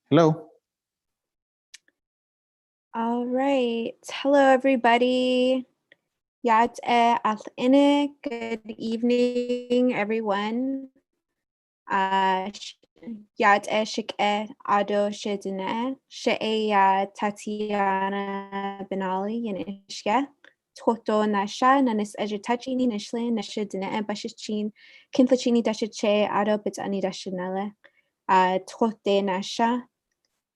Hello. All right. Hello, everybody. Yat al good evening, everyone. Yat shik ado shidine she'e Tatiana Benali Yanishka. Toto nasha nanis ejutachini nishlin nashidine bashichin kintlachini dashiche ado bitani dashinele. Tote nasha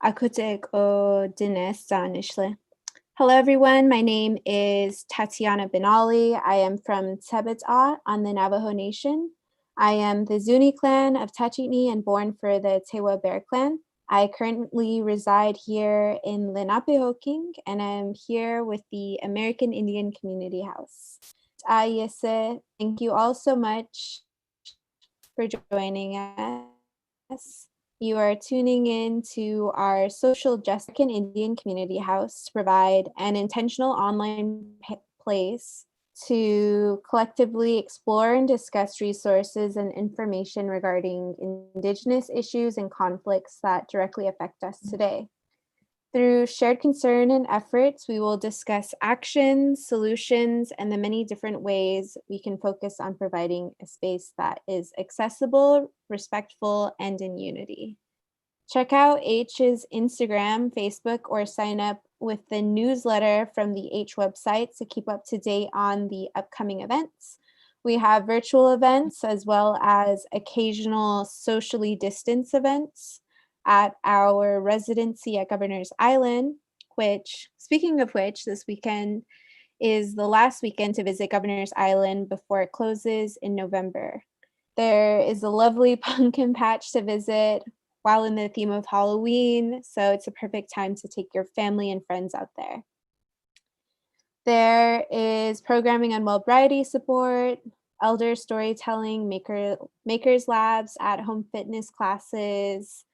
akutek o dines nishle. Hello, everyone. My name is Tatiana Benali. I am from Tebet'a on the Navajo Nation. I am the Zuni clan of Tachitni and born for the Tewa Bear clan. I currently reside here in Lenapehoking, and I'm here with the American Indian Community House. Ayese, thank you all so much for joining us. You are tuning in to our Social Justice Indian Community House to provide an intentional online place to collectively explore and discuss resources and information regarding Indigenous issues and conflicts that directly affect us today. Through shared concern and efforts, we will discuss actions, solutions, and the many different ways we can focus on providing a space that is accessible, respectful, and in unity. Check out H's Instagram, Facebook, or sign up with the newsletter from the H website to keep up to date on the upcoming events. We have virtual events as well as occasional socially distanced events at our residency at Governor's Island, which, speaking of which, this weekend is the last weekend to visit Governor's Island before it closes in November. There is a lovely pumpkin patch to visit while in the theme of Halloween, so it's a perfect time to take your family and friends out there. There is programming on well-variety support, elder storytelling, makers labs, at-home fitness classes,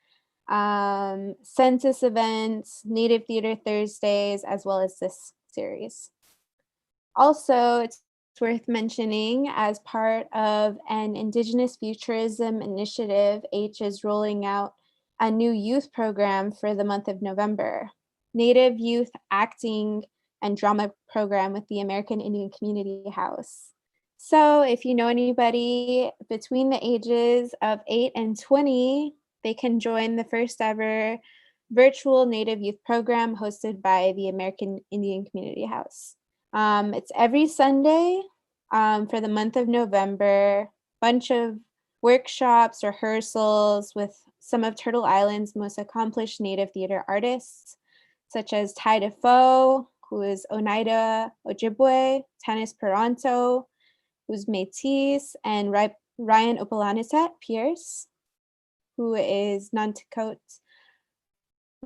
census events, Native Theater Thursdays, as well as this series. Also, it's worth mentioning, as part of an Indigenous Futurism initiative, H is rolling out a new youth program for the month of November, Native Youth Acting and Drama Program with the American Indian Community House. So if you know anybody between the ages of 8 and 20, they can join the first ever virtual Native Youth Program hosted by the American Indian Community House. It's every Sunday for the month of November, bunch of workshops, rehearsals with some of Turtle Island's most accomplished Native theater artists, such as Ty Defoe, who is Oneida Ojibwe, Tanis Peranto, who's Métis, and Ryan Opalaniset Pierce, who is Nanticoke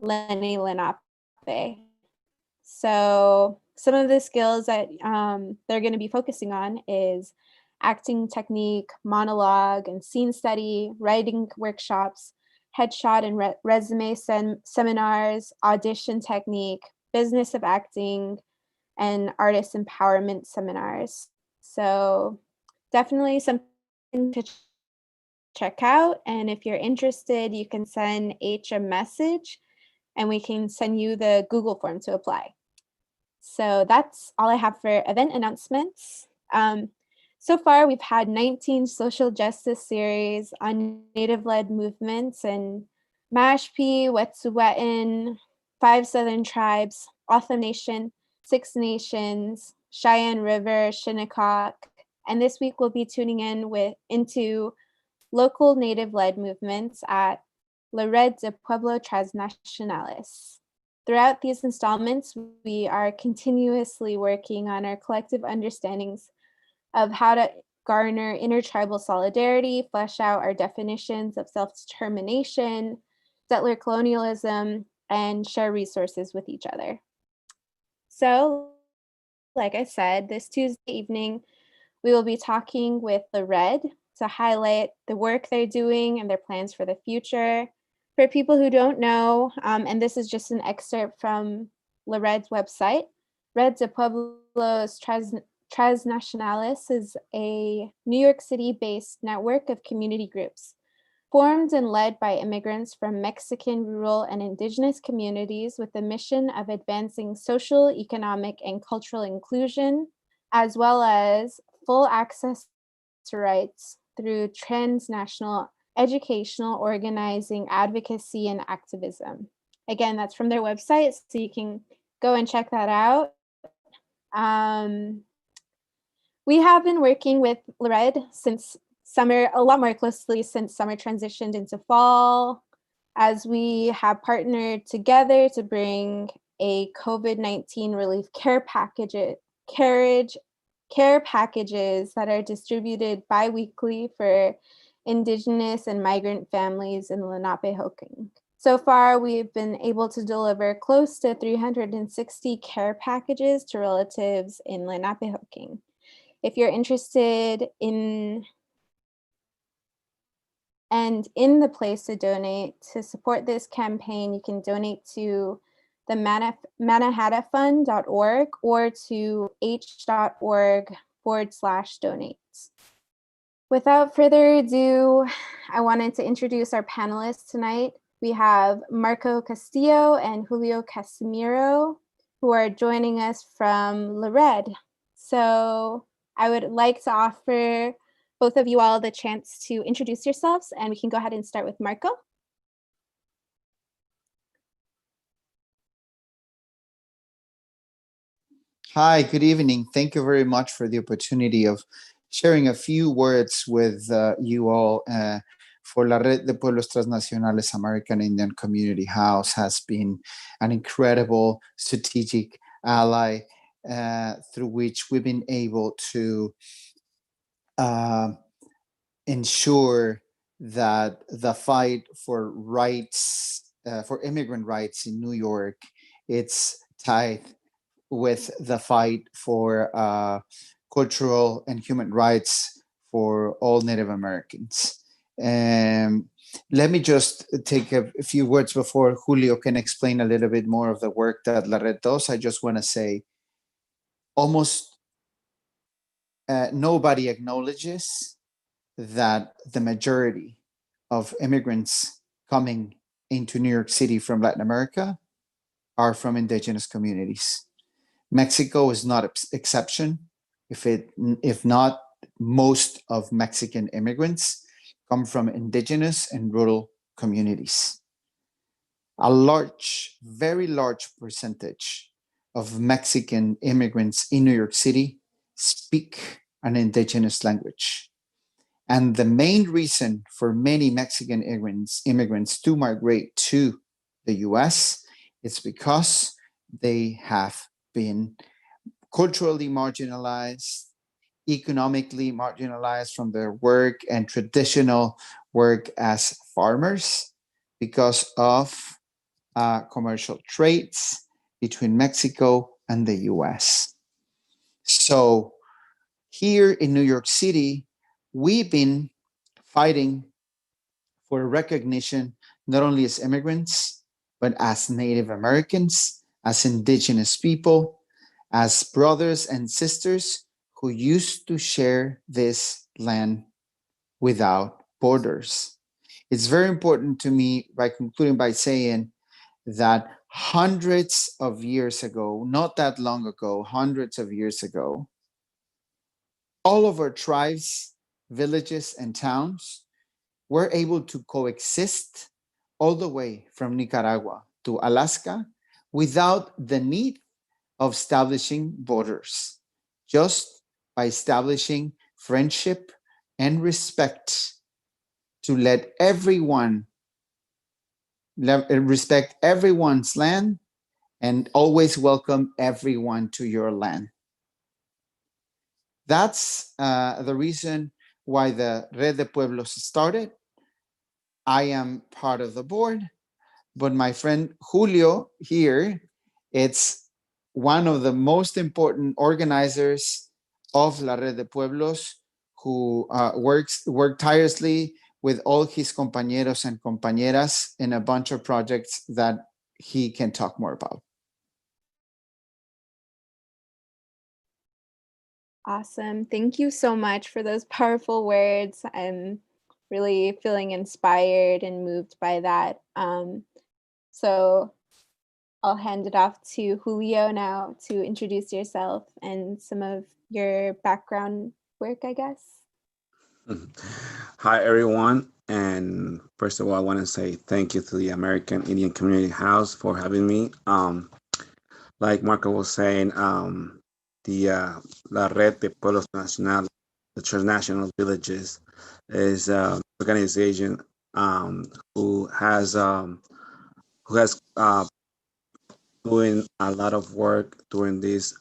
Lenni Lenape. So some of the skills that they're going to be focusing on is acting technique, monologue and scene study, writing workshops, headshot and resume seminars, audition technique, business of acting, and artist empowerment seminars. So definitely something to check out. And if you're interested, you can send H a message and we can send you the Google form to apply. So that's all I have for event announcements. So far, we've had 19 social justice series on Native-led movements in Mashpee, Wet'suwet'en, 5 Southern Tribes, Otha Nation, 6 Nations, Cheyenne River, Shinnecock, and this week we'll be tuning into local Native-led movements at La Red de Pueblos Transnacionales. Throughout these installments, we are continuously working on our collective understandings of how to garner intertribal solidarity, flesh out our definitions of self-determination, settler colonialism, and share resources with each other. So, like I said, this Tuesday evening, we will be talking with the Red to highlight the work they're doing and their plans for the future. For people who don't know, and this is just an excerpt from La Red's website, Red de Pueblos Transnacionales is a New York City-based network of community groups Formed and led by immigrants from Mexican rural and indigenous communities with the mission of advancing social, economic, and cultural inclusion, as well as full access to rights through transnational educational, organizing, advocacy, and activism. Again, that's from their website, so you can go and check that out. Um, we have been working with LRED since summer, a lot more closely since summer transitioned into fall, as we have partnered together to bring a COVID-19 relief care packages that are distributed bi-weekly for Indigenous and migrant families in Lenapehoking. So far, we've been able to deliver close to 360 care packages to relatives in Lenapehoking. If you're interested in the place to donate to support this campaign, you can donate to the mannahattafund.org or to h.org/donate. Without further ado, I wanted to introduce our panelists tonight. We have Marco Castillo and Julio Casemiro, who are joining us from LRED. So I would like to offer both of you all the chance to introduce yourselves, and we can go ahead and start with Marco. Hi, good evening. Thank you very much for the opportunity of sharing a few words with you all. For La Red de Pueblos Transnacionales American Indian Community House has been an incredible strategic ally through which we've been able to ensure that the fight for rights, for immigrant rights in New York, it's tied with the fight for cultural and human rights for all Native Americans. Let me just take a few words before Julio can explain a little bit more of the work that La Red does. I just want to say almost nobody acknowledges that the majority of immigrants coming into New York City from Latin America are from indigenous communities. Mexico is not an exception. If not, most of Mexican immigrants come from indigenous and rural communities. A large, very large percentage of Mexican immigrants in New York City speak an indigenous language. And the main reason for many Mexican immigrants to migrate to the US is because they have been culturally marginalized, economically marginalized from their work and traditional work as farmers because of commercial trades between Mexico and the US. So here in New York City, we've been fighting for recognition not only as immigrants, but as Native Americans, as indigenous people, as brothers and sisters who used to share this land without borders. It's very important to me by concluding by saying that hundreds of years ago, not that long ago, hundreds of years ago, all of our tribes, villages, and towns were able to coexist all the way from Nicaragua to Alaska without the need of establishing borders, just by establishing friendship and respect to let everyone respect everyone's land and always welcome everyone to your land. That's the reason why the Red de Pueblos started. I am part of the board, but my friend Julio here, it's one of the most important organizers of La Red de Pueblos, who work tirelessly with all his compañeros and compañeras in a bunch of projects that he can talk more about. Awesome. Thank you so much for those powerful words. And really feeling inspired and moved by that. So I'll hand it off to Julio now to introduce yourself and some of your background work, I guess. Hi, everyone. And first of all, I want to say thank you to the American Indian Community House for having me. Like Marco was saying, the La Red de Pueblos Nacional, the Transnational Villages, is an organization um, who has um, who has doing a lot of work during this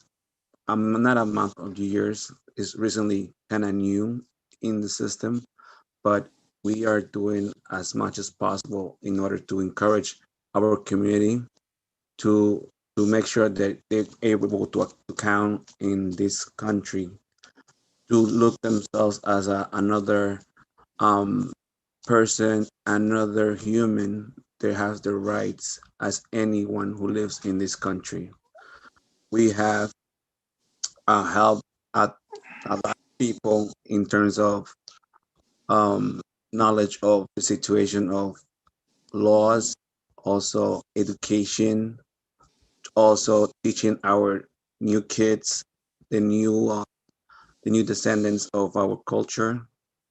not a month of years. Is recently kind of new in the system, but we are doing as much as possible in order to encourage our community to make sure that they're able to count in this country, to look themselves as another um, person, another human that has the rights as anyone who lives in this country. We have helped a lot of people in terms of um, knowledge of the situation of laws, also education, also teaching our new kids the new descendants of our culture,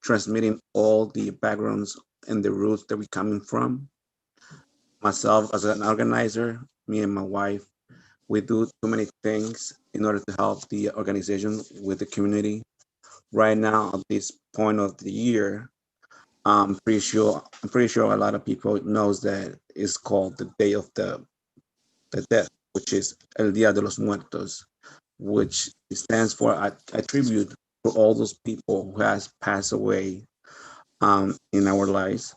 transmitting all the backgrounds and the roots that we're coming from. Myself as an organizer, me and my wife, we do too many things in order to help the organization with the community. Right now, at this point of the year, I'm pretty sure a lot of people knows that it's called the Day of the Dead, which is El Día de los Muertos, which stands for a tribute for all those people who has passed away in our lives,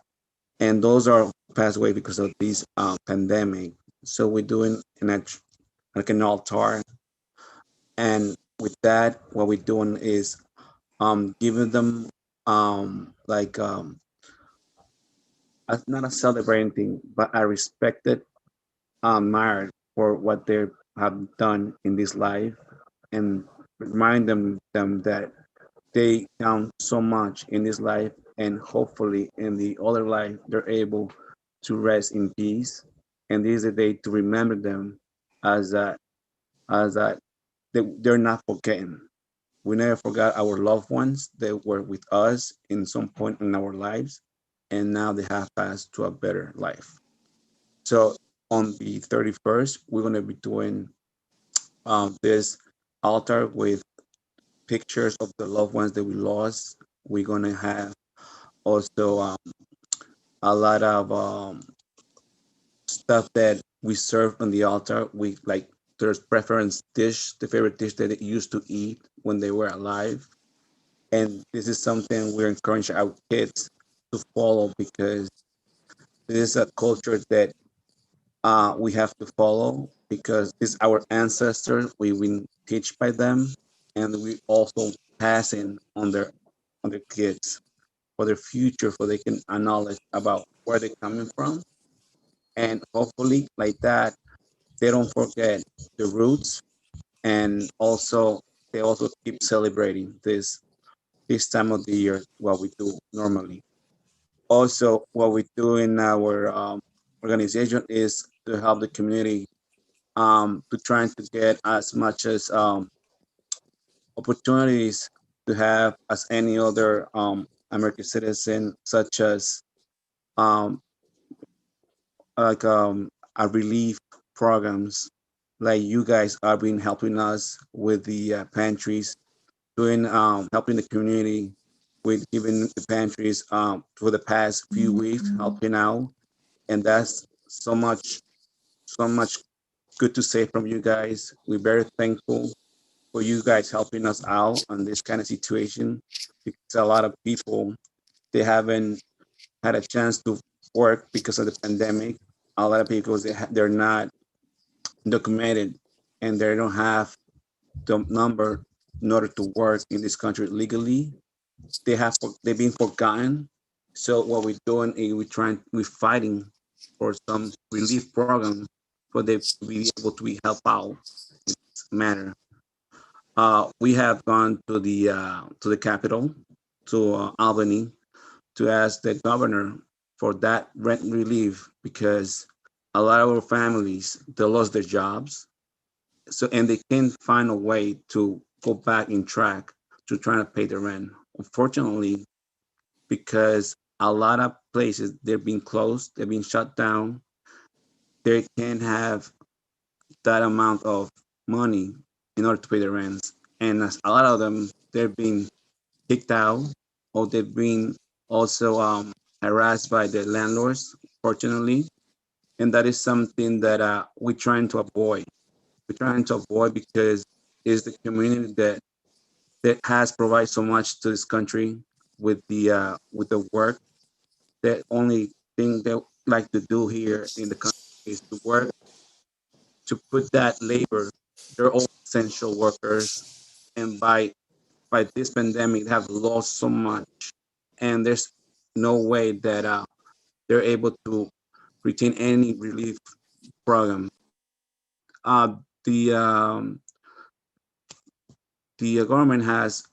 and those are passed away because of this pandemic. So we're doing like an altar, and with that, what we're doing is giving them like not a celebrating thing, but a respected admired for what they have done in this life, and remind them that they count so much in this life, and hopefully in the other life they're able to rest in peace. And this is a day to remember them as that as that they're not forgetting. We never forgot our loved ones that were with us in some point in our lives, and now they have passed to a better life. So on the 31st, we're going to be doing this altar with pictures of the loved ones that we lost. We're going to have also a lot of stuff that we serve on the altar. We like there's preference dish, the favorite dish that they used to eat when they were alive. And this is something we're encouraging our kids to follow, because this is a culture that we have to follow, because it's our ancestors. We been teach by them, and we also passing on their kids for their future, for they can acknowledge about where they're coming from, and hopefully like that they don't forget the roots, and also they also keep celebrating this time of the year, what we do normally. Also, what we do in our organization is to help the community, to trying to get as much as opportunities to have as any other American citizen, such as um, like a relief programs, like you guys have been helping us with the pantries, doing helping the community with giving the pantries for the past few weeks, helping out, and that's so much good to say from you guys. We're very thankful for you guys helping us out on this kind of situation, because a lot of people, they haven't had a chance to work because of the pandemic. A lot of people, they're not documented, and they don't have the number in order to work in this country legally. They've been forgotten. So what we're doing is we're fighting for some relief program for them to be able to be help out in this matter. We have gone to the capital, to Albany, to ask the governor for that rent relief because a lot of our families they lost their jobs, so and they can't find a way to go back in track to try to pay the rent. Unfortunately, because a lot of places they're being closed, they're being shut down, they can't have that amount of money in order to pay the rents. And as a lot of them, they're being kicked out or they've been also harassed by the landlords, fortunately. And that is something that we're trying to avoid. We're trying to avoid because it's the community that has provided so much to this country with the work. The only thing they like to do here in the country is to work to put that labor. They're all essential workers, and by this pandemic, they have lost so much, and there's no way that they're able to retain any relief program. Uh, the um, the government has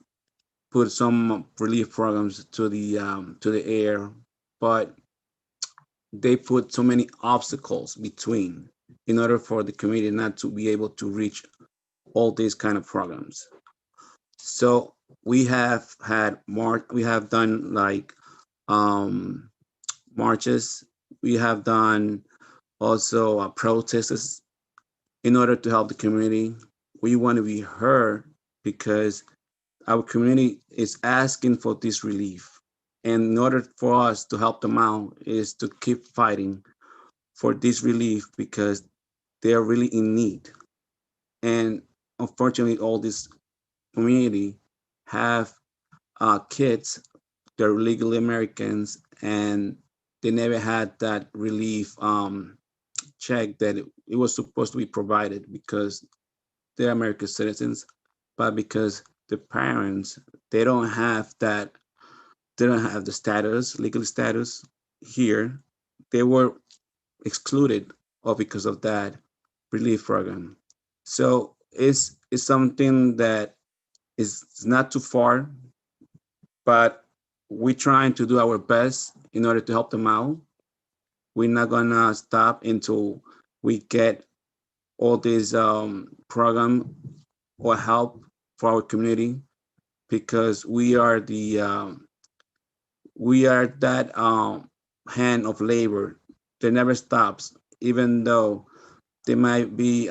put some relief programs to the air, but they put so many obstacles between in order for the community not to be able to reach all these kind of programs. So we have had more. We have done like um, marches. We have done also protests in order to help the community. We want to be heard because our community is asking for this relief. And in order for us to help them out is to keep fighting for this relief because they are really in need. And unfortunately, all this community have kids, they're legally Americans, and they never had that relief check that it was supposed to be provided because they're American citizens, but because the parents they don't have that, they don't have the status, legal status here. They were excluded, or because of that relief program. So it's something that is not too far, but we're trying to do our best in order to help them out. We're not gonna stop until we get all this program or help for our community because we are that hand of labor that never stops, even though there might be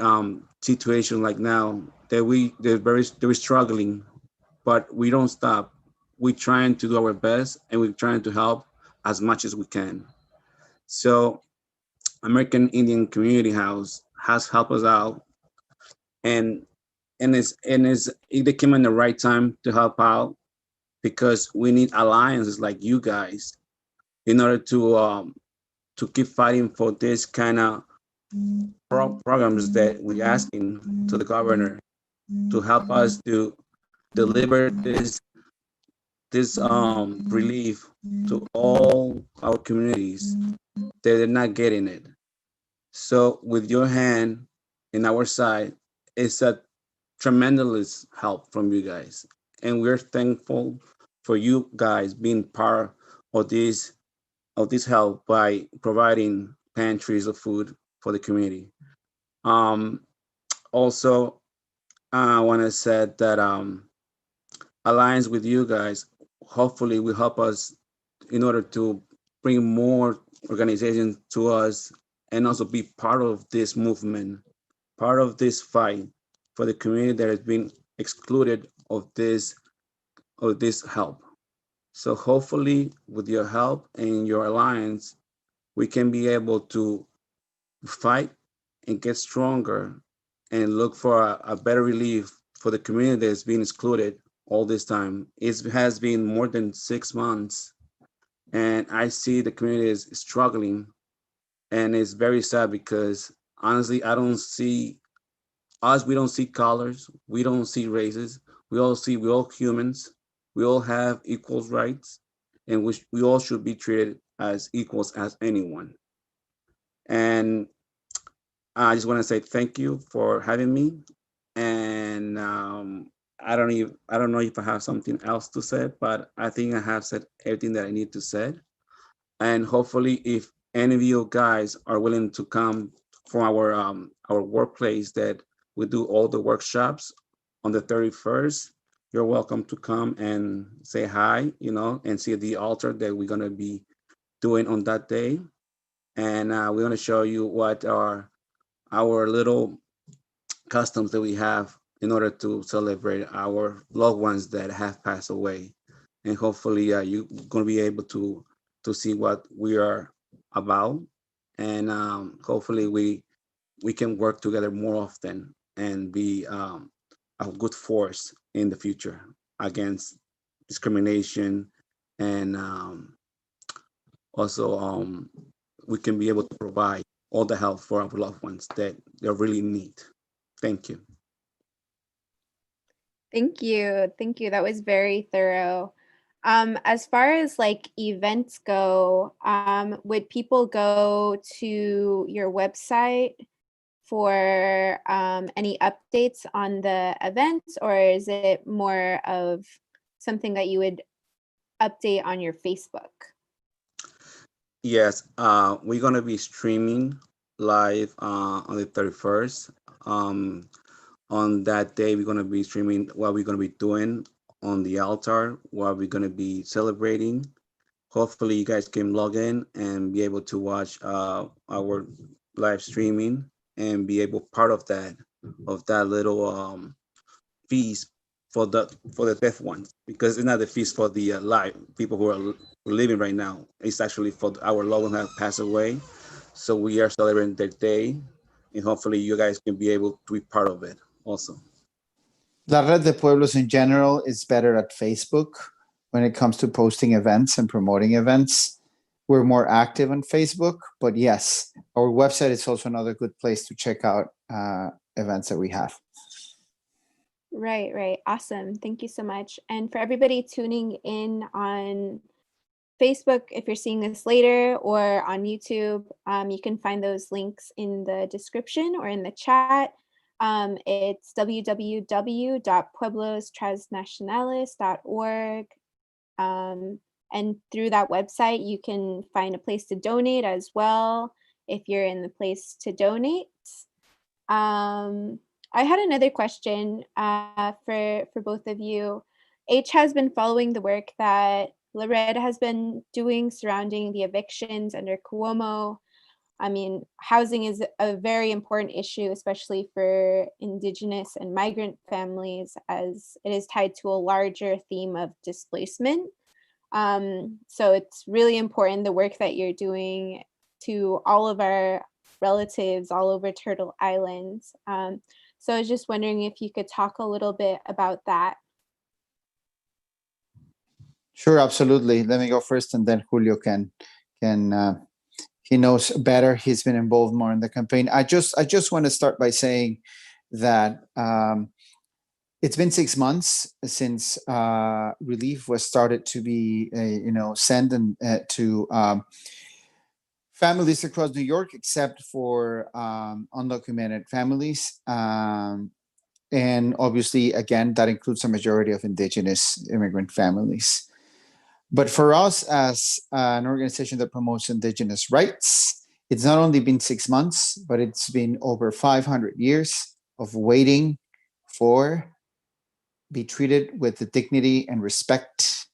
situation like now that they're struggling, but we don't stop. We're trying to do our best and we're trying to help as much as we can. So American Indian Community House has helped us out, and they came in the right time to help out because we need alliances like you guys in order to keep fighting for this kind of programs that we're asking to the governor to help us to deliver this relief to all our communities that are not getting it. So with your hand in our side, it's a tremendous help from you guys. And we're thankful for you guys being part of this help by providing pantries of food for the community. Um, Also, I want to say that alliance with you guys hopefully will help us in order to bring more organizations to us and also be part of this movement, part of this fight for the community that has been excluded of this help. So hopefully with your help and your alliance, we can be able to fight and get stronger and look for a better relief for the community that's been excluded all this time. It has been more than 6 months, and I see the community is struggling, and it's very sad because honestly, I don't see us. We don't see colors. We don't see races. We're all humans. We all have equal rights, and we all should be treated as equals as anyone. And I just want to say thank you for having me. And I don't know if I have something else to say, but I think I have said everything that I need to say. And hopefully, if any of you guys are willing to come from our workplace that we do all the workshops on the 31st, you're welcome to come and say hi, and see the altar that we're gonna be doing on that day. And we're gonna show you what are our little customs that we have in order to celebrate our loved ones that have passed away. And hopefully, you're going to be able to see what we are about, and hopefully we can work together more often and be a good force in the future against discrimination, and also we can be able to provide all the help for our loved ones that they really need. Thank you. Thank you. Thank you. That was very thorough. As far as like events go, would people go to your website for any updates on the events, or is it more of something that you would update on your Facebook? Yes, we're gonna be streaming live on the 31st. On that day, we're gonna be streaming what we're gonna be doing on the altar, what we're gonna be celebrating. Hopefully, you guys can log in and be able to watch our live streaming and be able part of that little feast for the deaf ones, because it's not a feast for the live people who are living right now. It's actually for our loved ones that have passed away. So we are celebrating their day, and hopefully you guys can be able to be part of it also. La Red de Pueblos in general is better at Facebook when it comes to posting events and promoting events. We're more active on Facebook, but yes, our website is also another good place to check out events that we have. Right, right. Awesome. Thank you so much. And for everybody tuning in on Facebook, if you're seeing this later, or on YouTube, you can find those links in the description or in the chat. It's www.pueblostransnacionales.org. And through that website, you can find a place to donate as well if you're in the place to donate. I had another question for both of you. H has been following the work that Loretta has been doing surrounding the evictions under Cuomo. I mean, housing is a very important issue, especially for Indigenous and migrant families, as it is tied to a larger theme of displacement. So it's really important, the work that you're doing to all of our relatives all over Turtle Island. So I was just wondering if you could talk a little bit about that. Sure, absolutely. Let me go first, and then Julio can he knows better. He's been involved more in the campaign. I just want to start by saying that it's been 6 months since relief was started to be sent and to families across New York, except for undocumented families. And obviously, again, that includes a majority of Indigenous immigrant families. But for us, as an organization that promotes Indigenous rights, it's not only been 6 months, but it's been over 500 years of waiting for be treated with the dignity and respect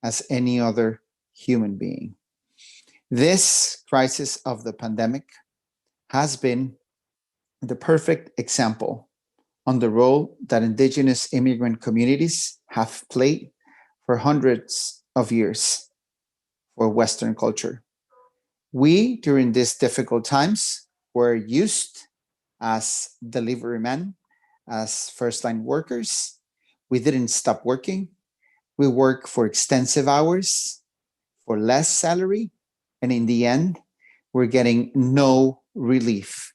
as any other human being. This crisis of the pandemic has been the perfect example on the role that Indigenous immigrant communities have played for hundreds of years for Western culture. We, during these difficult times, were used as delivery men, as first-line workers. We didn't stop working. We worked for extensive hours, for less salary, and in the end, we're getting no relief.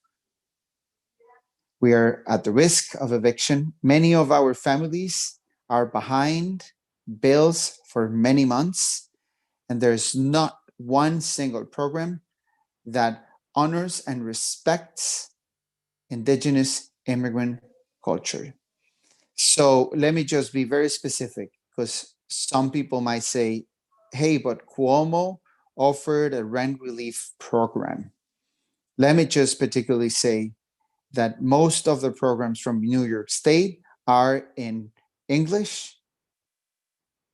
We are at the risk of eviction. Many of our families are behind bills for many months, and there's not one single program that honors and respects Indigenous immigrant culture. So let me just be very specific, because some people might say, hey, but Cuomo offered a rent relief program. Let me just particularly say that most of the programs from New York State are in English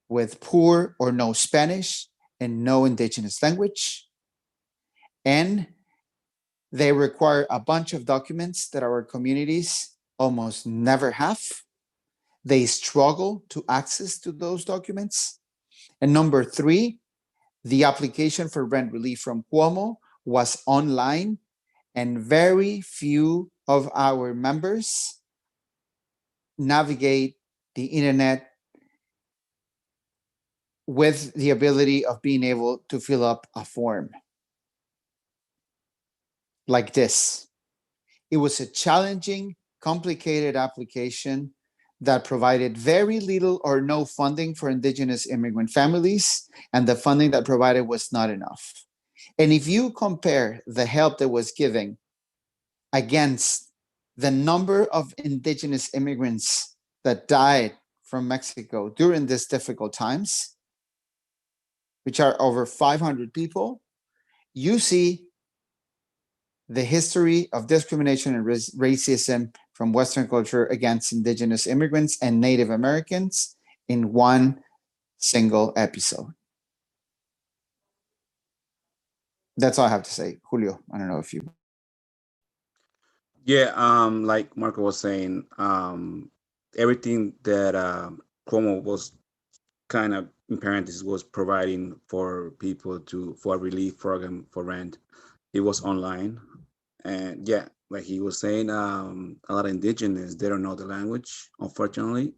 with poor or no Spanish and no indigenous language. And they require a bunch of documents that our communities almost never have. They struggle to access to those documents. And number three, the application for rent relief from Cuomo was online, and very few of our members navigate the internet with the ability of being able to fill up a form like this. It was a challenging, complicated application that provided very little or no funding for Indigenous immigrant families, and the funding that provided was not enough. And if you compare the help that was given against the number of Indigenous immigrants that died from Mexico during these difficult times, which are over 500 people, you see the history of discrimination and racism from Western culture against Indigenous immigrants and Native Americans in one single episode. That's all I have to say. Julio, I don't know if you. Yeah, like Marco was saying, everything that Cuomo was kind of in parentheses was providing for people for a relief program for rent, it was online. And yeah, like he was saying, a lot of indigenous, they don't know the language, unfortunately.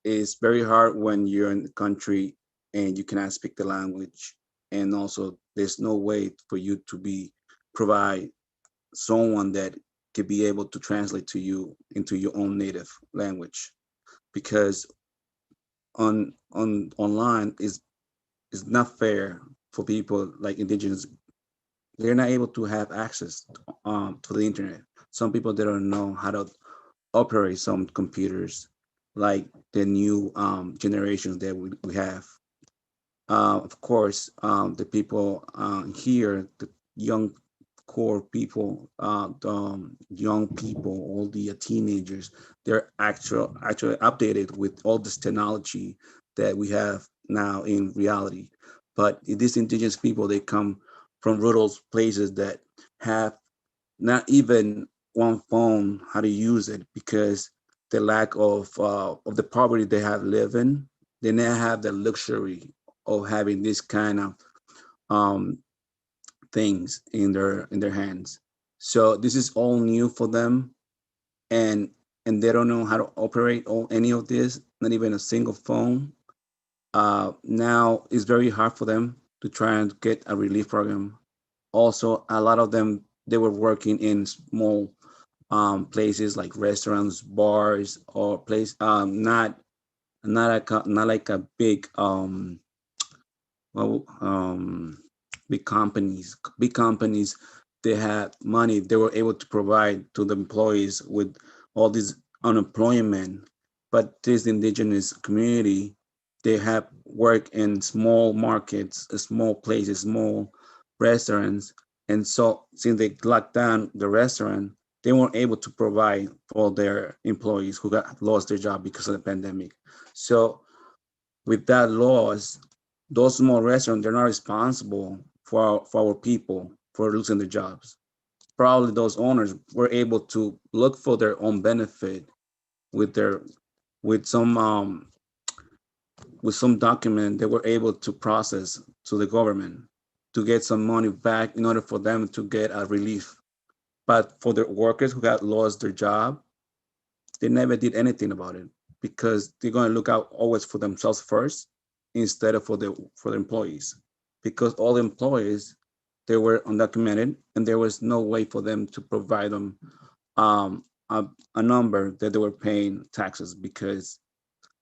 It's very hard when you're in the country and you cannot speak the language, and also there's no way for you to provide someone that could be able to translate to you into your own native language, because online is not fair for people like indigenous. They're not able to have access to the internet. Some people, they don't know how to operate some computers, like the new generations that we have. Of course, the people here, the young core people, the young people, all the teenagers, they're actually updated with all this technology that we have now in reality. But these indigenous people, they come from rural places that have not even one phone how to use it, because the lack of the poverty they have lived in, they never have the luxury of having this kind of um, things in their hands. So this is all new for them, and they don't know how to operate any of this, not even a single phone. Now it's very hard for them to try and get a relief program. Also, a lot of them, they were working in small places like restaurants, bars, or place not like a big well big companies. Big companies, they had money, they were able to provide to the employees with all this unemployment. But this indigenous community, they have work in small markets, small places, small restaurants. And so since they locked down the restaurant, they weren't able to provide for their employees who got lost their job because of the pandemic. So with that loss, those small restaurants, they're not responsible for our people for losing their jobs. Probably those owners were able to look for their own benefit with their with some document they were able to process to the government to get some money back in order for them to get a relief. But for the workers who got lost their job, they never did anything about it, because they're going to look out always for themselves first instead of for the employees, because all the employees, they were undocumented, and there was no way for them to provide them um, a, a number that they were paying taxes, because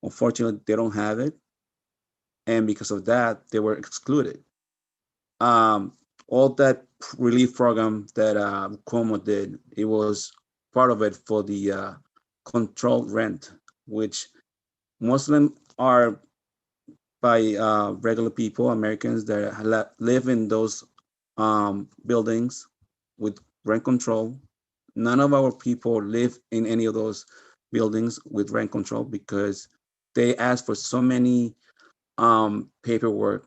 unfortunately they don't have it, and because of that they were excluded. um, all that relief program that Cuomo did, it was part of it for the controlled rent, which Muslim are by regular people, Americans that live in those buildings with rent control. None of our people live in any of those buildings with rent control because they ask for so many paperwork,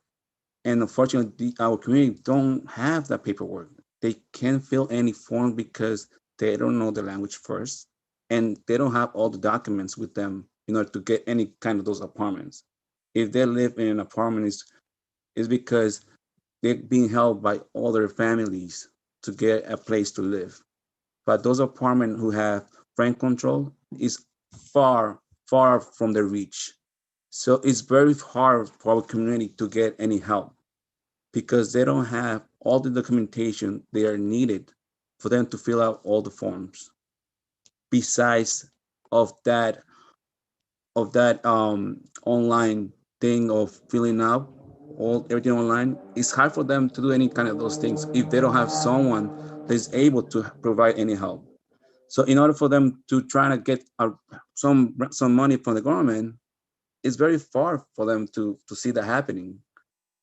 and unfortunately, our community don't have that paperwork. They can't fill any form because they don't know the language first, and they don't have all the documents with them in order to get any kind of those apartments. If they live in an apartment, it's because they're being held by other families to get a place to live. But those apartments who have rent control is far, far from their reach. So it's very hard for our community to get any help because they don't have all the documentation they are needed for them to fill out all the forms. Besides of that online thing of filling out all everything online, it's hard for them to do any kind of those things if they don't have someone that is able to provide any help. So in order for them to try to get some money from the government, it's very far for them to see that happening.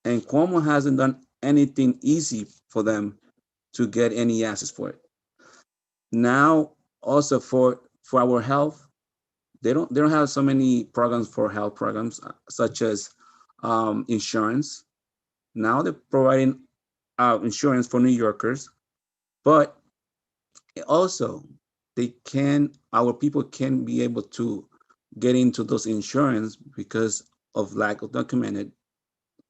And Cuomo hasn't done anything easy for them to get any access for it. Now, also for our health, they don't have so many programs for health programs such as insurance. Now they're providing insurance for New Yorkers, but also our people can be able to get into those insurance because of lack of documented,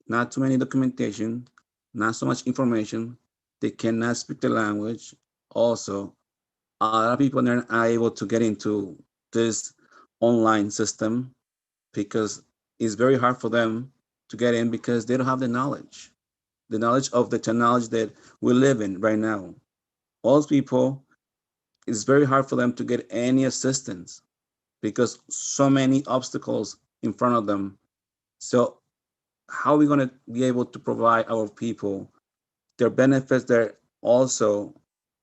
not too many documentation, not so much information. They cannot speak the language. Also, a lot of people are not able to get into this online system because it's very hard for them to get in because they don't have the knowledge of the technology that we live in right now. All people, it's very hard for them to get any assistance because so many obstacles in front of them. So how are we going to be able to provide our people their benefits that also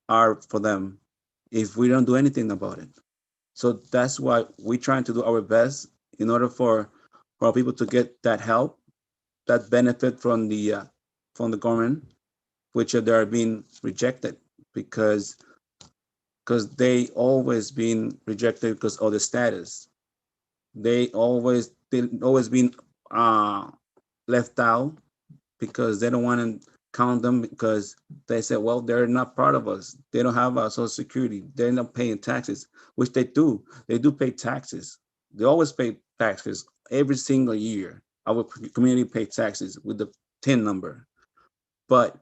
are for them if we don't do anything about it? So that's why we're trying to do our best in order for our people to get that help, that benefit from the government, which they are being rejected because they always been rejected because of the status. They always been uh, left out because they don't want to count them because they said, well, they're not part of us. They don't have our social security. They're not paying taxes, which they do. They do pay taxes. They always pay taxes every single year. Our community pay taxes with the TIN number. But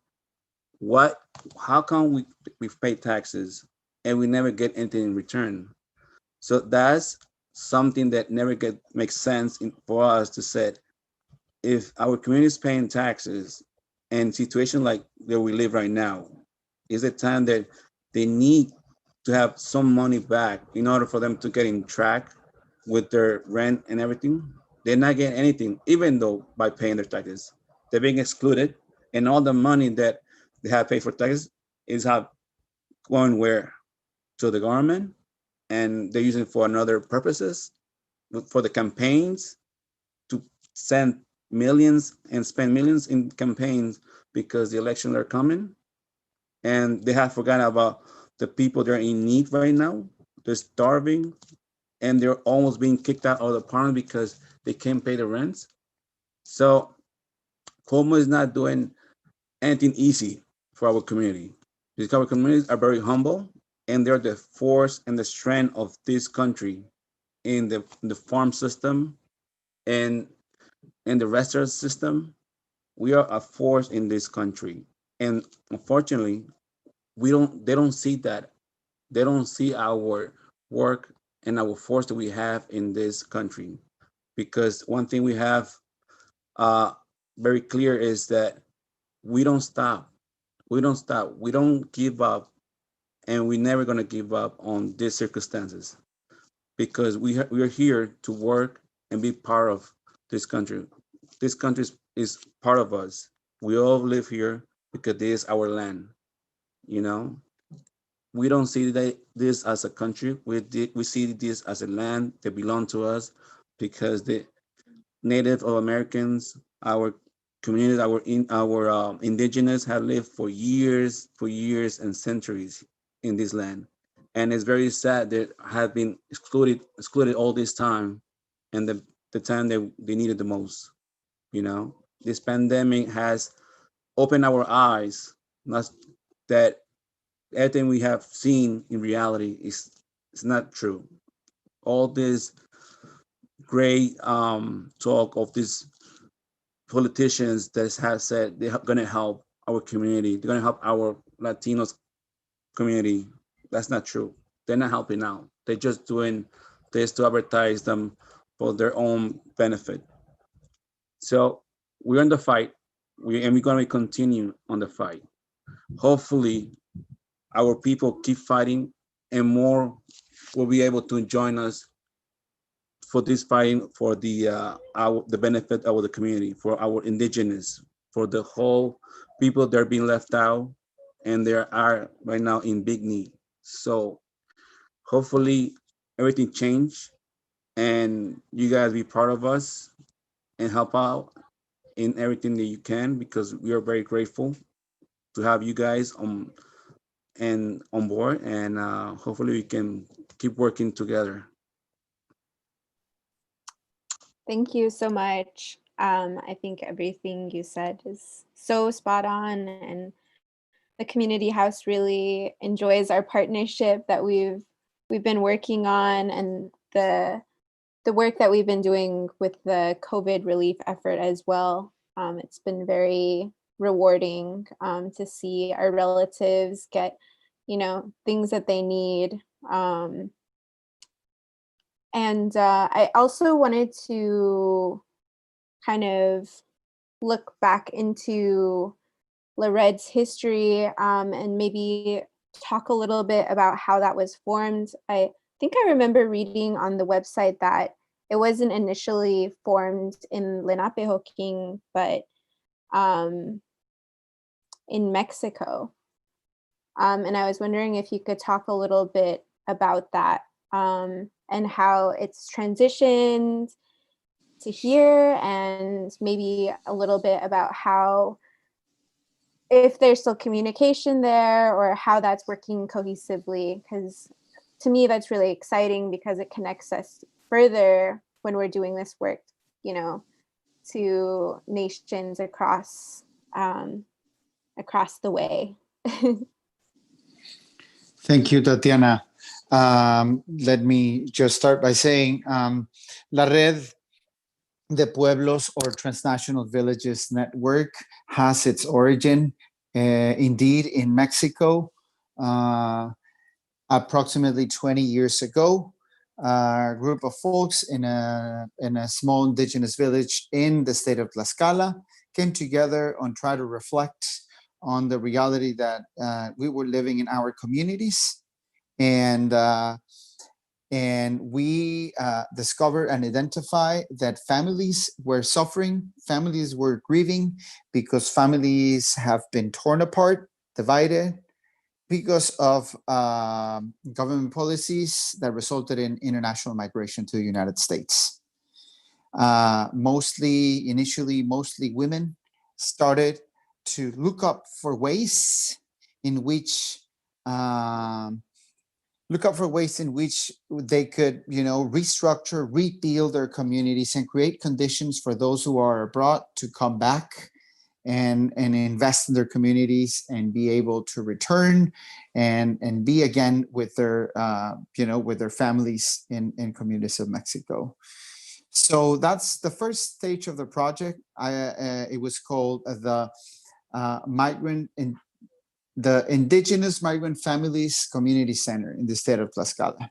what? How come we pay taxes and we never get anything in return? So that's something that never makes sense for us to say if our community is paying taxes and situation like where we live right now is a time that they need to have some money back in order for them to get in track with their rent and everything. They're not getting anything, even though by paying their taxes, they're being excluded, and all the money that they have paid for taxes is have going where to the government, and they're using it for another purposes for the campaigns to send millions and spend millions in campaigns because the elections are coming, and they have forgotten about the people that are in need right now. They're starving, and they're almost being kicked out of the apartment because they can't pay the rents. So Cuomo is not doing anything easy for our community. Because our communities are very humble, and they're the force and the strength of this country in the farm system and in the restaurant system. We are a force in this country, and unfortunately, we don't. They don't see that. They don't see our work and our force that we have in this country. Because one thing we have uh, very clear is that we don't stop. We don't stop. We don't give up, and we're never gonna give up on these circumstances because we are here to work and be part of this country. This country is part of us. We all live here because this is our land, you know? we don't see this as a country. We see this as a land that belongs to us, because the Native Americans, our community, our indigenous have lived for years and centuries in this land, and it's very sad that have been excluded all this time, and the time that they needed the most. You know, this pandemic has opened our eyes, not that everything we have seen in reality is not true. All this great talk of these politicians that have said they're going to help our community, they're going to help our Latinos community. That's not true. They're not helping out. They're just doing this to advertise them for their own benefit. So we're in the fight, and we're going to continue on the fight. Hopefully, our people keep fighting, and more will be able to join us for this fighting for the benefit of the community, for our indigenous, for the whole people that are being left out, and they are right now in big need. So hopefully everything change, and you guys be part of us and help out in everything that you can, because we are very grateful to have you guys on board, and hopefully we can keep working together. Thank you so much. I think everything you said is so spot on, and the community house really enjoys our partnership that we've been working on, and the work that we've been doing with the COVID relief effort as well. It's been very rewarding to see our relatives get, things that they need. And I also wanted to kind of look back into LaRed's history and maybe talk a little bit about how that was formed. I think I remember reading on the website that it wasn't initially formed in Lenapehoking, but in Mexico. And I was wondering if you could talk a little bit about that and how it's transitioned to here, and maybe a little bit about how, if there's still communication there, or how that's working cohesively, because to me that's really exciting, because it connects us further when we're doing this work, to nations across the way. Thank you, Tatiana. Let me just start by saying La Red de Pueblos, or Transnational Villages Network, has its origin indeed in Mexico. Approximately 20 years ago, a group of folks in a small indigenous village in the state of Tlaxcala came together and tried to reflect on the reality that we were living in our communities, and we discovered and identified that families were suffering, families were grieving, because families have been torn apart, divided, because of government policies that resulted in international migration to the United States. Initially, mostly women started to look up for ways in which they could, restructure, rebuild their communities, and create conditions for those who are abroad to come back and invest in their communities and be able to return and be again with their with their families in communities of Mexico. So that's the first stage of the project. It was called the Indigenous Migrant Families Community Center in the state of Tlaxcala.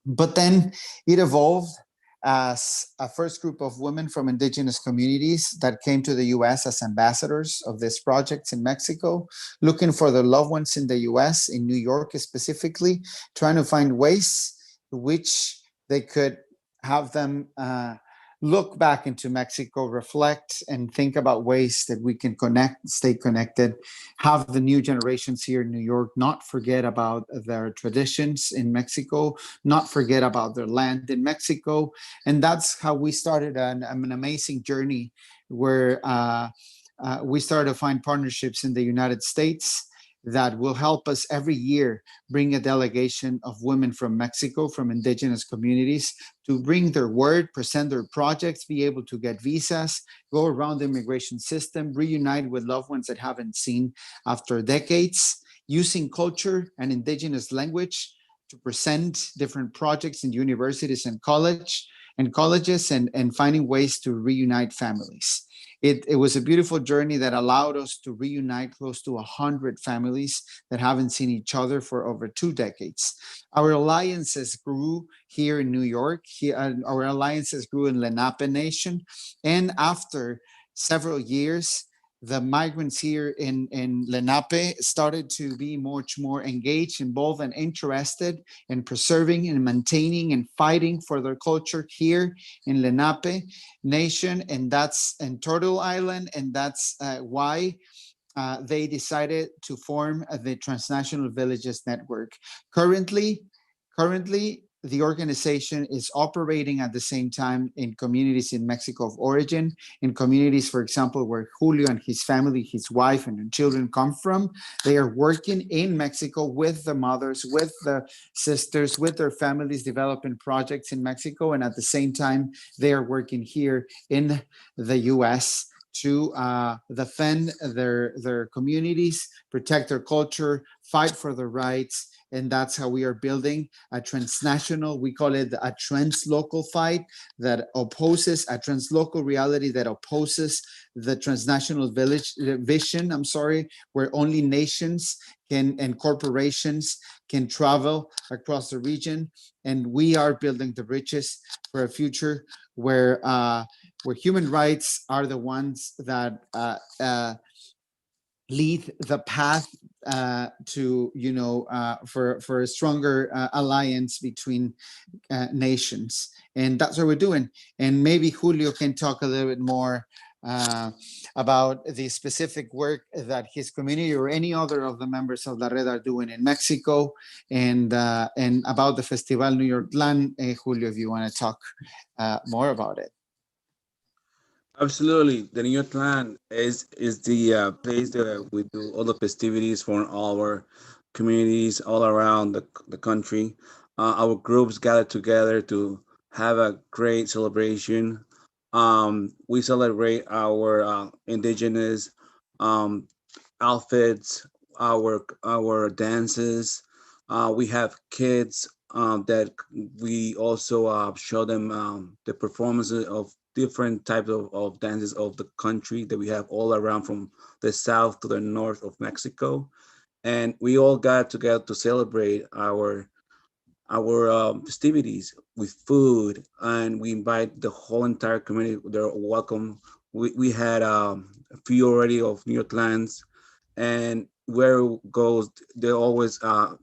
But then it evolved as a first group of women from indigenous communities that came to the US as ambassadors of these projects in Mexico, looking for their loved ones in the US, in New York specifically, trying to find ways in which they could have them look back into Mexico, reflect, and think about ways that we can connect, stay connected, have the new generations here in New York not forget about their traditions in Mexico, not forget about their land in Mexico. And that's how we started an amazing journey where we started to find partnerships in the United States that will help us every year bring a delegation of women from Mexico, from indigenous communities, to bring their word, present their projects, be able to get visas, go around the immigration system, reunite with loved ones that haven't seen after decades, using culture and indigenous language to present different projects in universities and colleges and finding ways to reunite families. It was a beautiful journey that allowed us to reunite close to 100 families that haven't seen each other for over 2 decades. Our alliances grew here in New York. Our alliances grew in Lenape Nation. And after several years, the migrants here in Lenape started to be much more engaged, involved, and interested in preserving and maintaining and fighting for their culture here in Lenape Nation, and that's in Turtle Island, and that's why they decided to form the Transnational Villages Network. Currently, currently, the organization is operating at the same time in communities in Mexico of origin, in communities, for example, where Julio and his family, his wife and children come from. They are working in Mexico with the mothers, with the sisters, with their families, developing projects in Mexico. And at the same time, they are working here in the US to defend their communities, protect their culture, fight for their rights. And that's how we are building a transnational, we call it a translocal fight that opposes a translocal reality that opposes the transnational vision, where only nations can and corporations can travel across the region. And we are building the bridges for a future where human rights are the ones that lead the path to for a stronger alliance between nations. And that's what we're doing. And maybe Julio can talk a little bit more about the specific work that his community or any other of the members of La Red are doing in Mexico, and about the Festival New York Land. Julio, if you want to talk more about it. Absolutely. The New York Land is the place that we do all the festivities for all our communities all around the country. Our groups gather together to have a great celebration. We celebrate our indigenous um, outfits, our dances. We have kids that we also show them the performances of different types of dances of the country that we have all around from the south to the north of Mexico. And we all got together to celebrate our festivities with food, and we invite the whole entire community. They're welcome. We had a few already of New York lands, and where it goes, they're always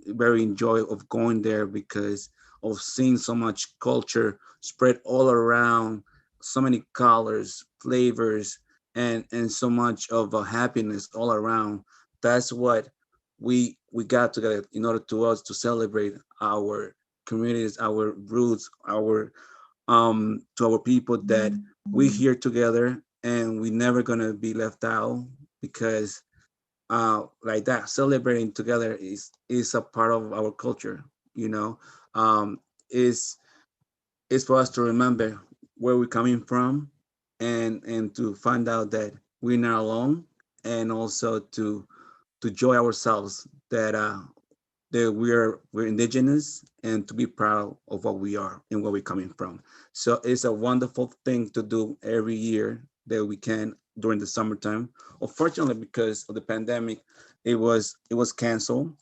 very enjoy of going there because of seeing so much culture spread all around, so many colors, flavors, and so much of happiness all around. That's what we got together in order to us to celebrate our communities, our roots, our to our people that we here together and we never gonna be left out because like that celebrating together is a part of our culture, you know. Is for us to remember where we're coming from and to find out that we're not alone, and also to joy ourselves that that we're indigenous and to be proud of what we are and where we're coming from. So it's a wonderful thing to do every year that we can during the summertime. Unfortunately, because of the pandemic, it was canceled.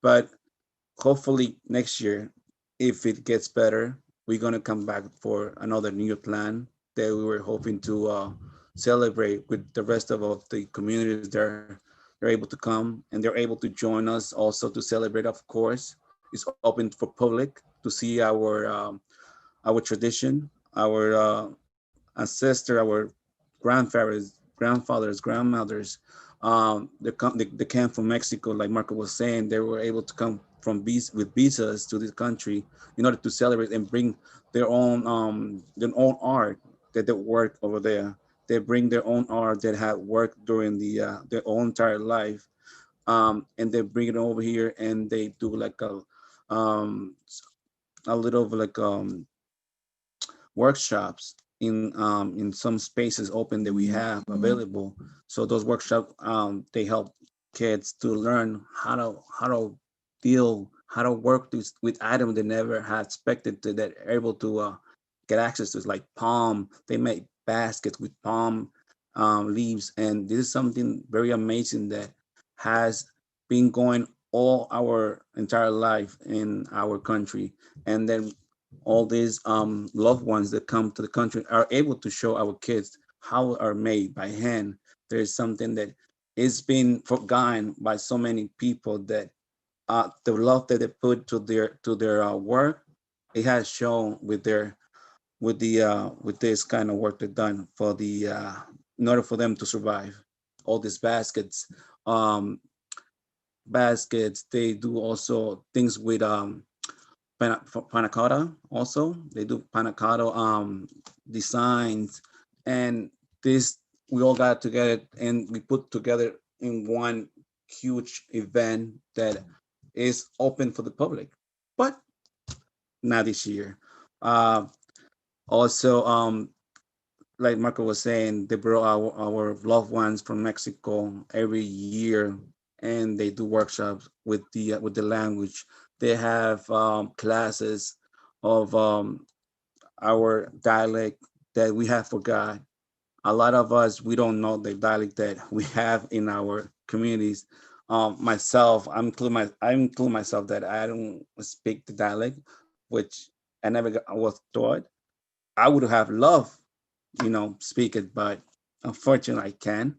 But hopefully next year, if it gets better, we're gonna come back for another new plan that we were hoping to celebrate with the rest of the communities there. They're able to come and they're able to join us also to celebrate. Of course, it's open for public to see our tradition, our ancestor, our grandfathers, grandmothers, they came from Mexico, like Marco was saying. They were able to come from with visas to this country in order to celebrate and bring their own art that they work over there. They bring their own art that had worked during their own entire life, and they bring it over here and they do like um, a little of like workshops in some spaces open that we have available. So those workshops, they help kids to learn how to deal, how to work with items they never had expected to, that are able to get access to, like palm. They make baskets with palm leaves, and this is something very amazing that has been going all our entire life in our country. And then all these loved ones that come to the country are able to show our kids how are made by hand. There is something that is being forgotten by so many people, that the love that they put to their work, it has shown with their with this kind of work they've done for in order for them to survive. All these um, baskets. They do also things with panna cotta. Also, they do panna cotta designs, and this we all got together and we put together in one huge event that is open for the public, but not this year. Uh, Also, like Marco was saying, they brought our loved ones from Mexico every year, and they do workshops with the language. They have classes of our dialect that we have forgot. A lot of us, we don't know the dialect that we have in our communities. Myself, I include myself that I don't speak the dialect, which I was taught. I would have loved, speak it, but unfortunately I can.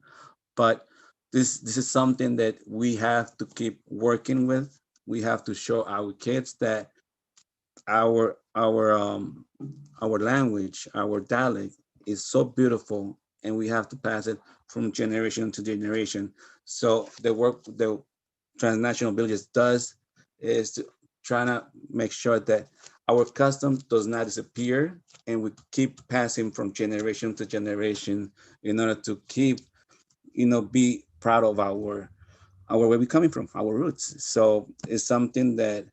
But this is something that we have to keep working with. We have to show our kids that our our um our language, our dialect is so beautiful, and we have to pass it from generation to generation. So the work the Transnational Villages does is to try to make sure that our custom does not disappear, and we keep passing from generation to generation in order to keep, be proud of our where we're coming from, our roots. So it's something that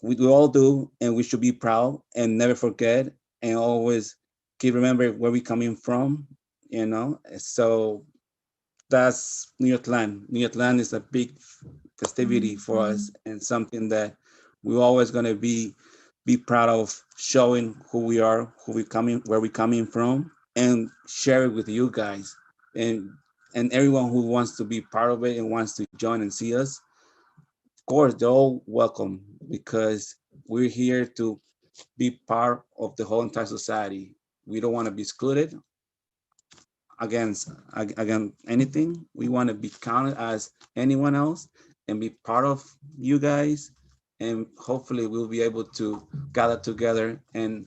we all do, and we should be proud and never forget, and always keep remember where we're coming from. So that's New Yorkland. New Yorkland is a big festivity for us, and something that we're always gonna be proud of, showing who we are, who we coming, where we coming from, and share it with you guys, and and everyone who wants to be part of it and wants to join and see us. Of course, they're all welcome, because we're here to be part of the whole entire society. We don't want to be excluded against anything. We want to be counted as anyone else and be part of you guys. And hopefully we'll be able to gather together and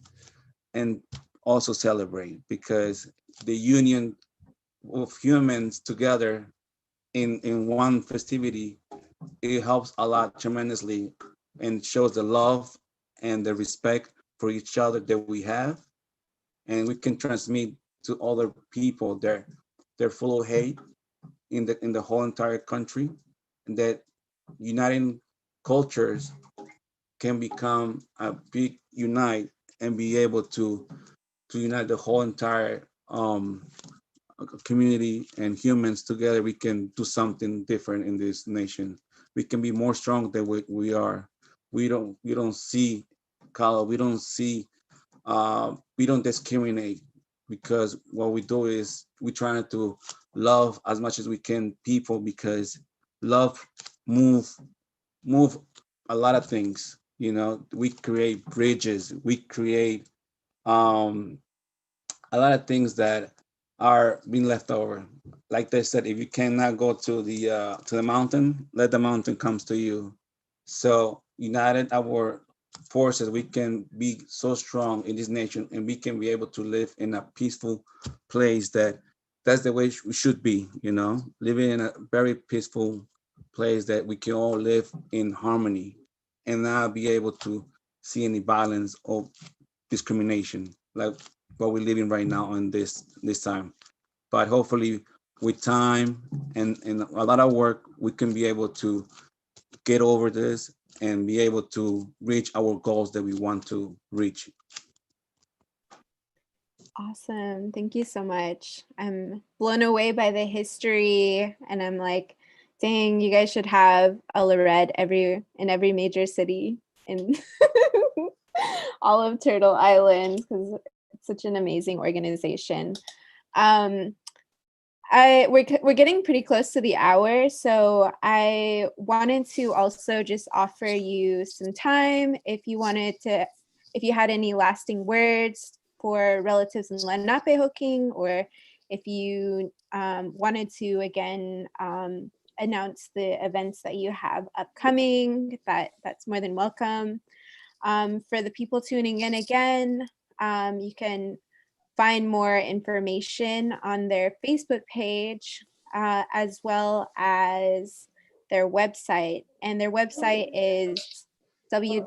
also celebrate, because the union of humans together in one festivity, it helps a lot tremendously, and shows the love and the respect for each other that we have, and we can transmit to other people that they're full of hate in the whole entire country, and that uniting cultures can become a big unite, and be able to unite the whole entire community and humans together. We can do something different in this nation. We can be more strong than we are. We don't see color. We don't discriminate, because what we do is we try to love as much as we can people, because love move move a lot of things. We create bridges. We create um a lot of things that are being left over. Like they said, if you cannot go to the mountain, let the mountain comes to you. So united, our forces, we can be so strong in this nation, and we can be able to live in a peaceful place. That's the way we should be, living in a very peaceful place that we can all live in harmony and not be able to see any violence or discrimination like what we're living right now in this time. But hopefully with time and a lot of work, we can be able to get over this and be able to reach our goals that we want to reach. Awesome. Thank you so much. I'm blown away by the history, and I'm like, dang, you guys should have a Lorette in every major city in all of Turtle Island, because it's such an amazing organization. We're getting pretty close to the hour, so I wanted to also just offer you some time if you had any lasting words for relatives in Lenape Hoking, or if you wanted to again announce the events that you have upcoming, that's more than welcome. For the people tuning in again, you can find more information on their Facebook page, as well as their website. And their website is Sí,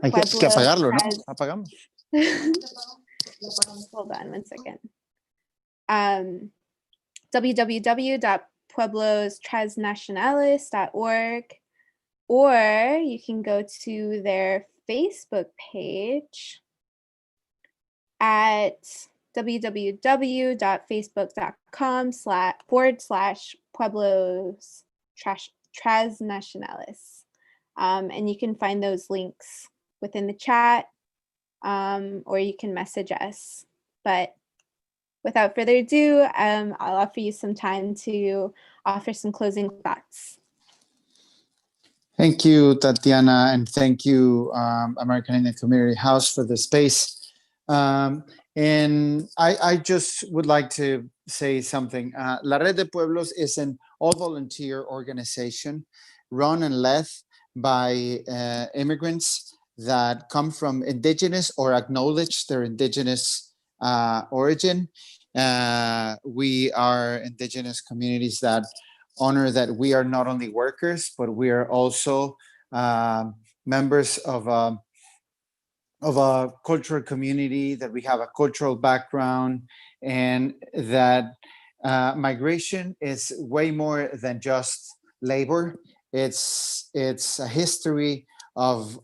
hay que apagarlo, ¿no? Apagamos. Hold on one second. www.pueblostransnacionales.org, or you can go to their Facebook page at www.facebook.com/Pueblos Transnacionales. And you can find those links within the chat, or you can message us. But without further ado, I'll offer you some time to offer some closing thoughts. Thank you, Tatiana, and thank you, American Indian Community House, for the space. And I just would like to say something. La Red de Pueblos is an all-volunteer organization run and led by immigrants that come from indigenous or acknowledge their indigenous origin. We are indigenous communities that honor that we are not only workers, but we are also members of a cultural community, that we have a cultural background, and that migration is way more than just labor. It's a history of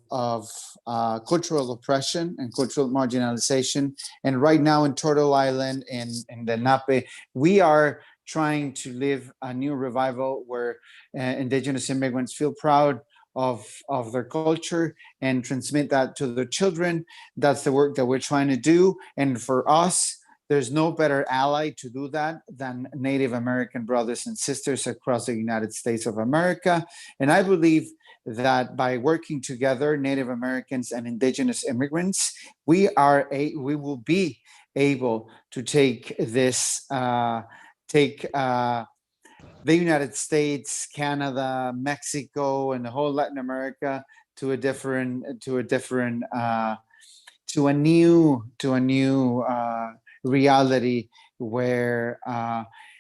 cultural oppression and cultural marginalization. And right now in Turtle Island, in the Nape, we are trying to live a new revival where indigenous immigrants feel proud of their culture and transmit that to their children. That's the work that we're trying to do. And for us, there's no better ally to do that than Native American brothers and sisters across the United States of America. And I believe that by working together, Native Americans and indigenous immigrants, we will be able to take this, the United States, Canada, Mexico, and the whole Latin America to a new reality where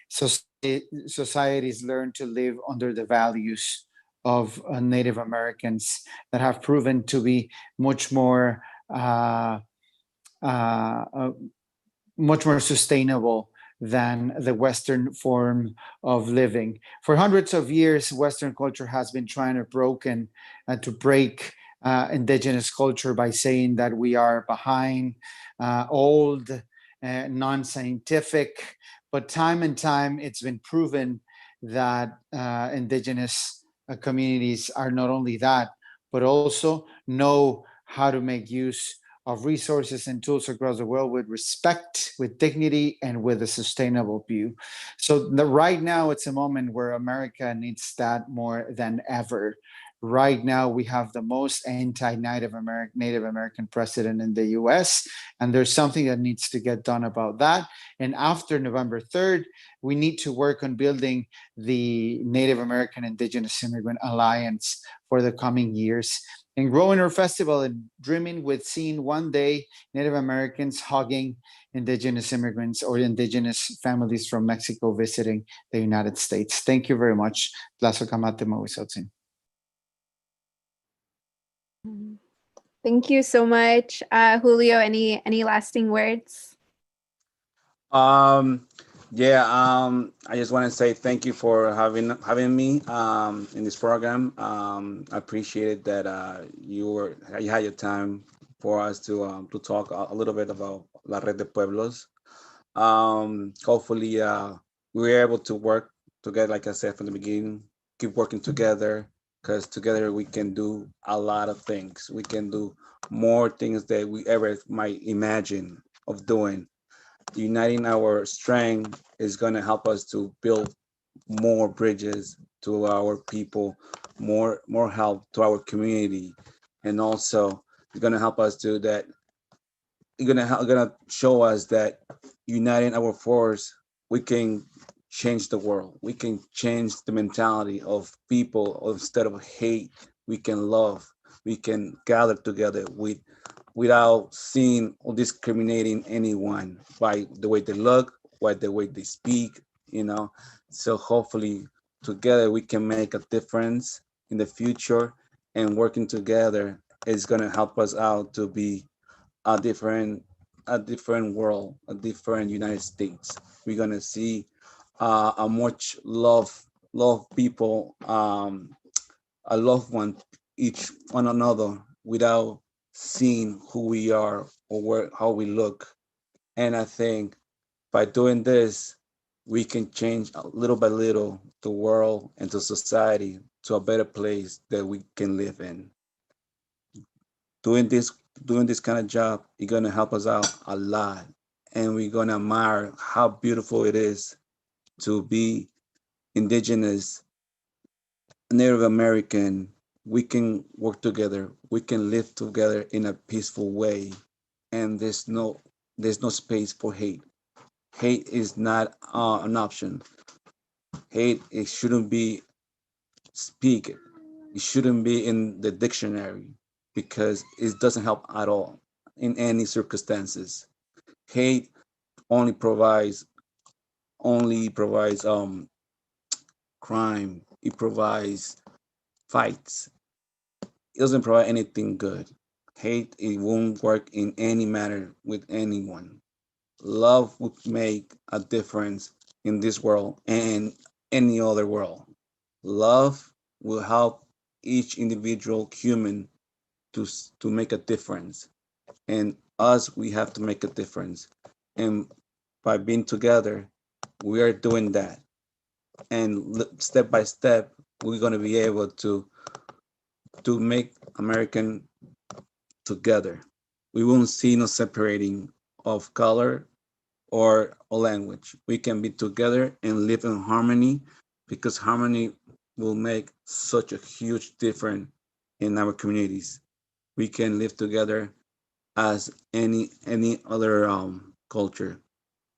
societies learn to live under the values of Native Americans that have proven to be much more sustainable than the Western form of living. For hundreds of years, Western culture has been trying to break indigenous culture by saying that we are behind, old, non-scientific. But time and time, it's been proven that indigenous communities are not only that, but also know how to make use of resources and tools across the world with respect, with dignity, and with a sustainable view. So right now, it's a moment where America needs that more than ever. Right now, we have the most anti-Native American president in the US, and there's something that needs to get done about that. And after November 3rd, we need to work on building the Native American Indigenous Immigrant Alliance for the coming years and growing our festival and dreaming with seeing one day Native Americans hugging Indigenous immigrants or Indigenous families from Mexico visiting the United States. Thank you very much. Thank you so much, Julio. Any lasting words? I just want to say thank you for having me in this program. I appreciate that you had your time for us to talk a little bit about La Red de Pueblos. Hopefully, we were able to work together, like I said from the beginning, keep working together, because together we can do a lot of things. We can do more things that we ever might imagine of doing. Uniting our strength is going to help us to build more bridges to our people, more help to our community, and also it's going to help us to that. It's gonna show us that uniting our force, we can change the world. We can change the mentality of people. Instead of hate, we can love. We can gather together without seeing or discriminating anyone by the way they look, by the way they speak, you know. So hopefully together we can make a difference in the future, and working together is gonna help us out to be a different world, a different United States. We're gonna see a much love people, a love one each one another without seeing who we are or how we look. And I think by doing this, we can change little by little the world and the society to a better place that we can live in. Doing this doing this kind of job is gonna help us out a lot, and we're gonna admire how beautiful it is to be indigenous, Native American. We can work together. We can live together in a peaceful way, and there's no space for hate. Hate is not an option. Hate, it shouldn't be speak. It shouldn't be in the dictionary because it doesn't help at all in any circumstances. Hate only provides crime. It provides fights. It doesn't provide anything good. Hate, it won't work in any matter with anyone. Love would make a difference in this world and any other world. Love will help each individual human to make a difference, and us, we have to make a difference. And by being together, we are doing that. And step by step, we're going to be able to make American together. We won't see no separating of color or language. We can be together and live in harmony, because harmony will make such a huge difference in our communities. We can live together as any other culture.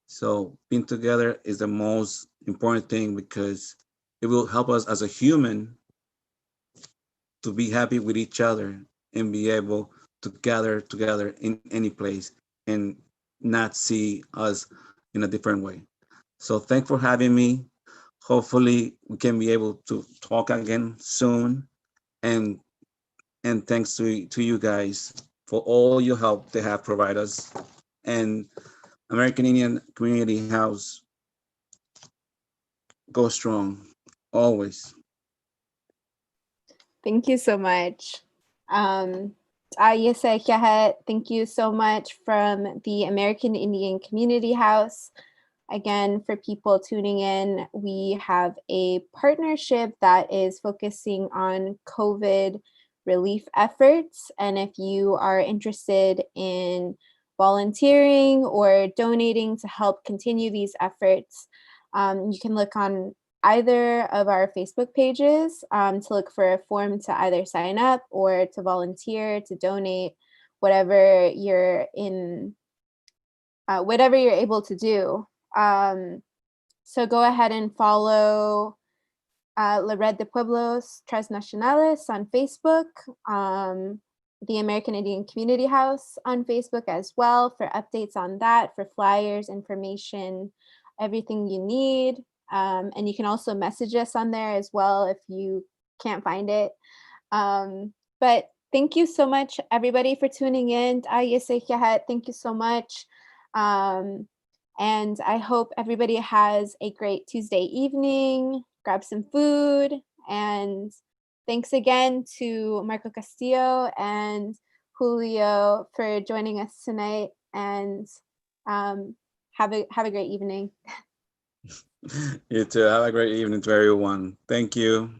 So being together is the most important thing, because it will help us as a human to be happy with each other and be able to gather together in any place and not see us in a different way. So thanks for having me. Hopefully we can be able to talk again soon. And thanks to you guys for all your help they have provided us. And American Indian Community House, go strong, always. Thank you so much. Ayese Kahet, thank you so much from the American Indian Community House. Again, for people tuning in, we have a partnership that is focusing on COVID relief efforts. And if you are interested in volunteering or donating to help continue these efforts, you can look on either of our Facebook pages to look for a form to either sign up or to volunteer, to donate, whatever you're able to do. So go ahead and follow La Red de Pueblos Transnacionales on Facebook, the American Indian Community House on Facebook as well for updates on that, for flyers, information, everything you need. And you can also message us on there as well if you can't find it. But thank you so much, everybody, for tuning in. Thank you so much. And I hope everybody has a great Tuesday evening. Grab some food. And thanks again to Marco Castillo and Julio for joining us tonight. And have a great evening. You too. Have a great evening to everyone. Thank you.